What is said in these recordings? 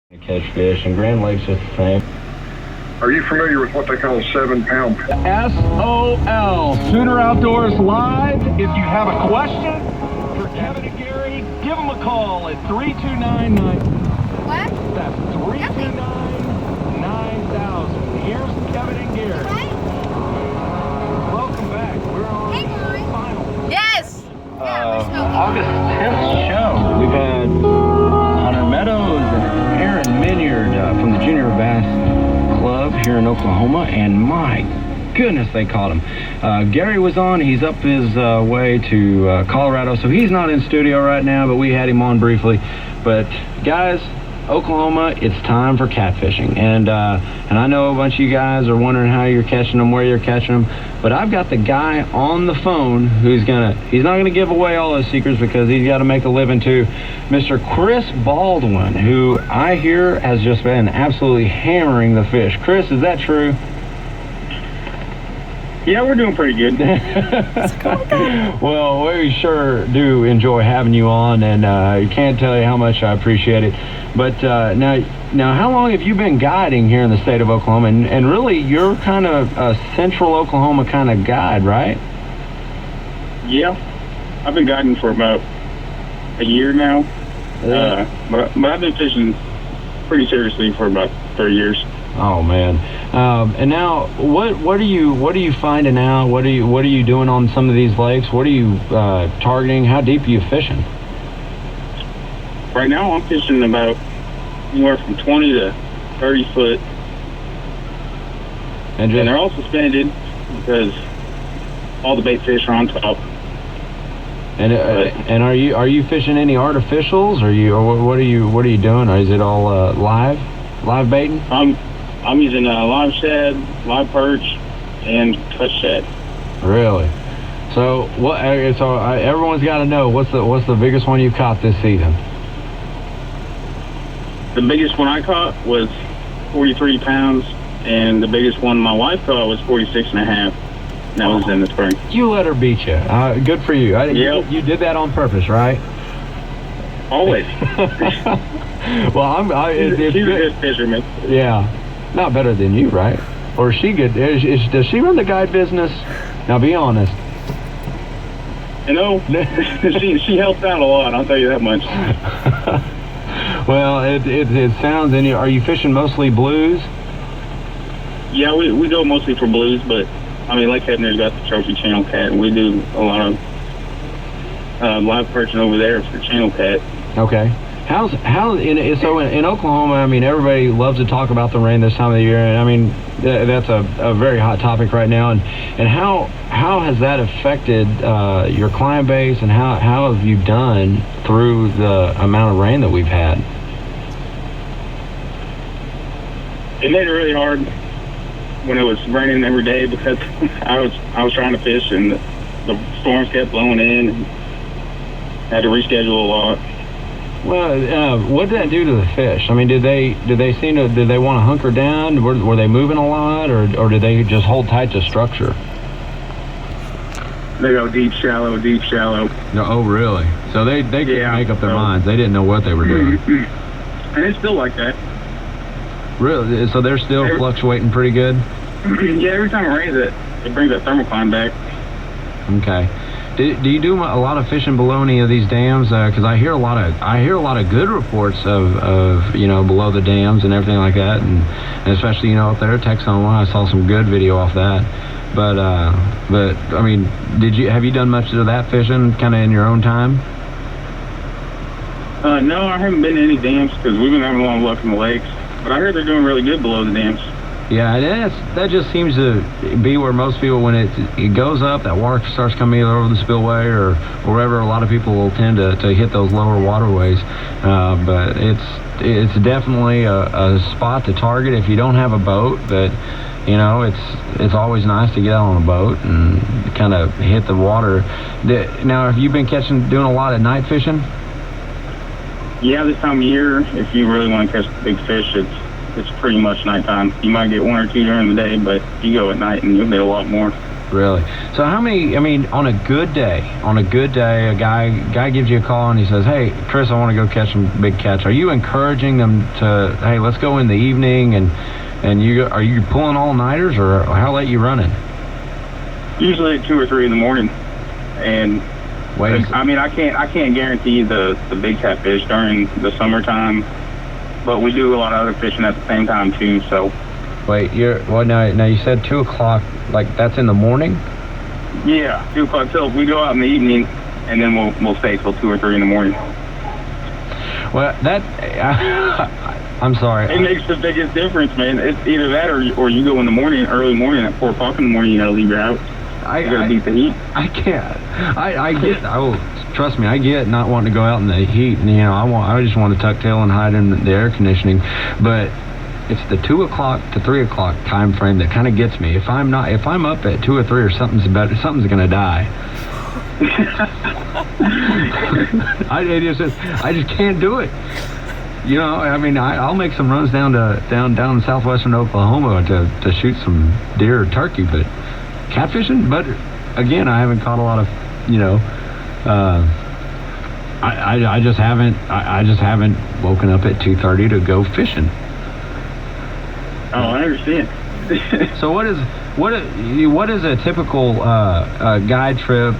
Catch fish, and Grand Lake's just the same. Are you familiar with what they call 7-pound? SOL, Sooner Outdoors Live. If you have a question for Kevin and Gary, give them a call at 329-9. What? That's 329-9000. Here's Kevin and Gary. What? Welcome back. We're on Hey, the final. Yes! August 10th show. We've had Hunter Meadows and Aaron Minyard from the Junior Bass Club here in Oklahoma, and my goodness, they caught him. Gary was on. He's up his way to Colorado, so he's not in studio right now, but we had him on briefly. But guys, Oklahoma, it's time for catfishing, and I know a bunch of you guys are wondering how you're catching them, where you're catching them, but I've got the guy on the phone he's not gonna give away all his secrets because he's got to make a living too. Mr. Chris Baldwin, who I hear has just been absolutely hammering the fish. Chris, is that true? Yeah, we're doing pretty good. Well, we sure do enjoy having you on, and I can't tell you how much I appreciate it. But now, how long have you been guiding here in the state of Oklahoma? And really, you're kind of a central Oklahoma kind of guide, right? Yeah, I've been guiding for about a year now. But I've been fishing pretty seriously for about 3 years. Oh man! And now, what are you finding out? What are you doing on some of these lakes? What are you targeting? How deep are you fishing? Right now, I'm fishing about anywhere from 20 to 30 foot, and they're all suspended because all the bait fish are on top. And are you fishing any artificials? Or what are you doing? Or is it all live baiting? I'm using live shad, live perch, and cut shad. Really? So what? So everyone's got to know what's the biggest one you caught this season? The biggest one I caught was 43 pounds, and the biggest one my wife caught was 46 and a half. And that was in the spring. You let her beat you. Good for you. Yep. You did that on purpose, right? Always. Well, it's She's good. a good fisherman. Yeah. Not better than you, right? Or is she good? Does she run the guide business? Now, be honest. You know, she helps out a lot, I'll tell you that much. Well, it sounds. And are you fishing mostly blues? Yeah, we go mostly for blues, but I mean, Lake Hebner's got the trophy channel cat, and we do a lot of live perching over there for channel cat. Okay. So in Oklahoma, I mean, everybody loves to talk about the rain this time of the year, and I mean that's a very hot topic right now. And how has that affected your client base, and how have you done through the amount of rain that we've had? It made it really hard when it was raining every day because I was trying to fish, and the storms kept blowing in, and had to reschedule a lot. Well, what did that do to the fish? I mean, did they want to hunker down? Were they moving a lot, or did they just hold tight to structure? They go deep, shallow, deep, shallow. No, oh, really? So they couldn't make up their minds. They didn't know what they were doing. And it's still like that. Really? So they're still fluctuating pretty good? Yeah, every time it rains, it brings that thermocline back. Okay. Do you do a lot of fishing below any of these dams? Because I hear a lot of good reports of below the dams and everything like that, and especially up there at Texoma, I saw some good video off that. But I mean, have you done much of that fishing kind of in your own time? No, I haven't been to any dams because we've been having a lot of luck in the lakes. But I heard they're doing really good below the dams. Yeah, that just seems to be where most people, when it goes up, that water starts coming either over the spillway or wherever. A lot of people will tend to hit those lower waterways. But it's definitely a spot to target if you don't have a boat. But it's always nice to get out on a boat and kind of hit the water. Now, have you been doing a lot of night fishing? Yeah, this time of year, if you really want to catch big fish, it's pretty much nighttime. You might get one or two during the day, but you go at night and you'll get a lot more. Really? So how many, I mean, on a good day, a guy gives you a call and he says, hey, Chris, I want to go catch some big catch. Are you encouraging them to, hey, let's go in the evening, and are you pulling all-nighters, or how late you running? Usually at 2 or 3 in the morning. And I mean, I can't guarantee the big catfish during the summertime, but we do a lot of other fishing at the same time too, so. Wait, now you said 2 o'clock, like that's in the morning? Yeah, 2 o'clock till we go out in the evening, and then we'll stay till 2 or 3 in the morning. Well, that I'm sorry. It makes the biggest difference, man. It's either that or you go in the morning, early morning at 4 o'clock in the morning. You gotta leave your house. You gotta beat the heat. I can't. I get. Trust me. I get not wanting to go out in the heat, and I just want to tuck tail and hide in the air conditioning, but. It's the 2 o'clock to 3 o'clock time frame that kind of gets me. If I'm up at 2 or 3, or something's gonna die. I just can't do it. I mean, I'll make some runs down in southwestern Oklahoma to shoot some deer or turkey, but catfishing. But again, I haven't caught a lot of, I just haven't woken up at 2:30 to go fishing. Oh, I understand. So what is a typical guide trip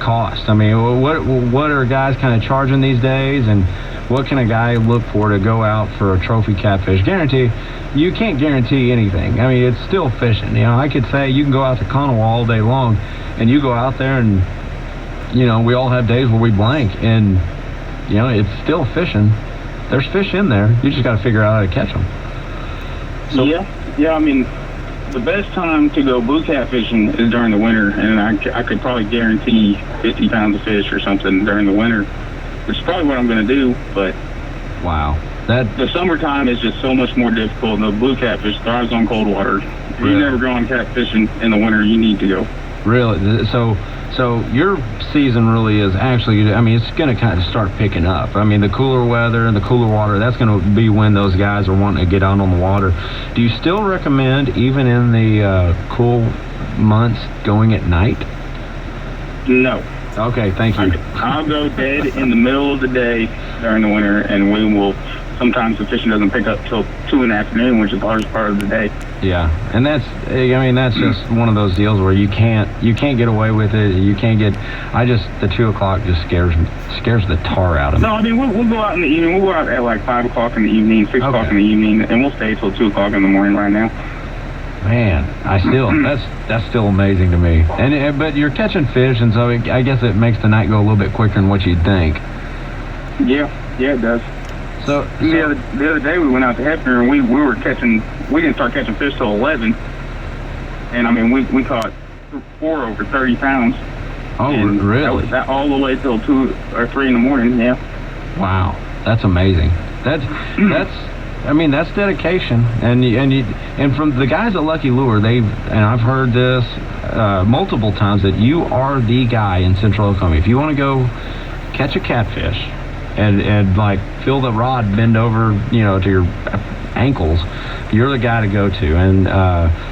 cost? I mean, what are guys kind of charging these days, and what can a guy look for to go out for a trophy catfish? You can't guarantee anything. I mean, it's still fishing. I could say you can go out to Conowa all day long, and you go out there and we all have days where we blank, and it's still fishing. There's fish in there. You just got to figure out how to catch them. So, yeah. I mean, the best time to go blue catfishing is during the winter, and I could probably guarantee 50 pounds of fish or something during the winter, which is probably what I'm going to do. But wow, the summertime is just so much more difficult. The blue catfish thrives on cold water. If really? You never go on catfishing in the winter, you need to go. Really? So your season really is actually, I mean, it's going to kind of start picking up. I mean, the cooler weather and the cooler water, that's going to be when those guys are wanting to get out on the water. Do you still recommend, even in the cool months, going at night? No. Okay, thank you. I'll go dead in the middle of the day during the winter, and we will. Sometimes the fishing doesn't pick up till 2 in the afternoon, which is the hardest part of the day. Yeah, and that's just one of those deals where you can't get away with it. You can't get. The 2 o'clock just scares the tar out of me. No, I mean we'll go out in the evening. We'll go out at like 5 o'clock in the evening, 6 o'clock in the evening, and we'll stay till 2 o'clock in the morning right now. Man, that's still amazing to me. But you're catching fish, and so I guess it makes the night go a little bit quicker than what you'd think. Yeah, it does. So the other day we went out to Hefner, and we didn't start catching fish till 11, and I mean we caught 4 over 30 pounds. Oh, really? That all the way till 2 or 3 in the morning. Yeah. Wow, that's amazing. That's dedication, and from the guys at Lucky Lure, and I've heard this multiple times, that you are the guy in Central Oklahoma. If you want to go catch a catfish and like feel the rod bend over, to your ankles, you're the guy to go to. And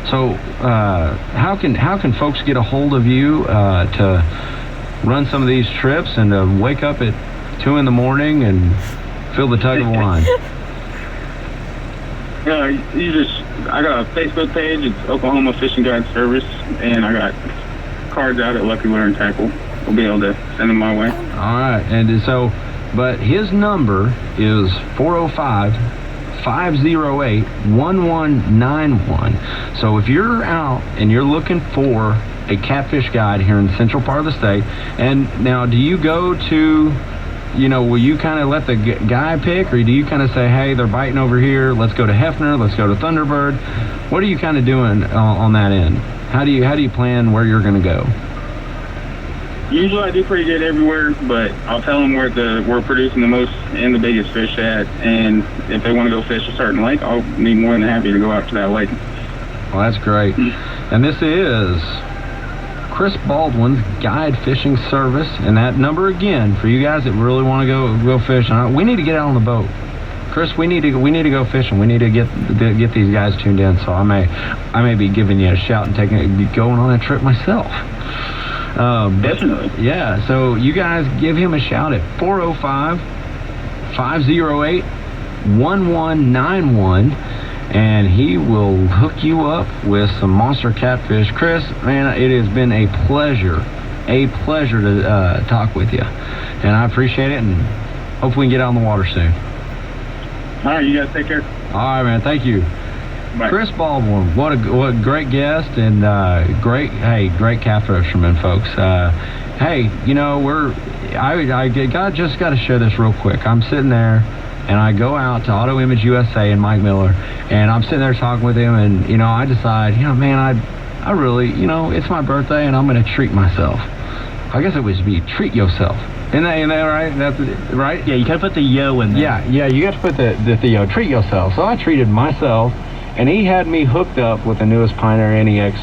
so how can folks get a hold of you to run some of these trips and to wake up at 2 in the morning and feel the tug of a line? I got a Facebook page. It's Oklahoma Fishing Guide Service, and I got cards out at Lucky Lure and Tackle. We'll be able to send them my way. All right, and so, but his number is 405-508-1191. So if you're out and you're looking for a catfish guide here in the central part of the state, and now do you go to, will you kind of let the guy pick, or do you kind of say, hey, they're biting over here, let's go to Hefner, let's go to Thunderbird? What are you kind of doing on that end? How do you plan where you're going to go? Usually I do pretty good everywhere, but I'll tell them where we're producing the most and the biggest fish at, and if they want to go fish a certain lake, I'll be more than happy to go out to that lake. Well, that's great. And this is Chris Baldwin's Guide Fishing Service, and that number again, for you guys that really want to go fishing, we need to get out on the boat. Chris, we need to go fishing. We need to get these guys tuned in. So I may be giving you a shout and going on a trip myself. Definitely. Yeah. So you guys give him a shout at 405-508-1191. And he will hook you up with some monster catfish. Chris, man, it has been a pleasure to talk with you. And I appreciate it, and hopefully we can get out on the water soon. All right, you guys take care. All right, man, thank you. Bye. Chris Baldwin, what a great guest, and great catfisherman, folks. Hey, you know, I just got to share this real quick. I'm sitting there, and I go out to Auto Image USA and Mike Miller, and I'm sitting there talking with him, and, you know, I decide, you know, man, I really, you know, it's my birthday, and I'm going to treat myself. I guess it would be treat yourself. Isn't that right? That's right? Yeah, you gotta put the yo in there. Yeah, you got to put the yo, treat yourself. So I treated myself, and he had me hooked up with the newest Pioneer NEX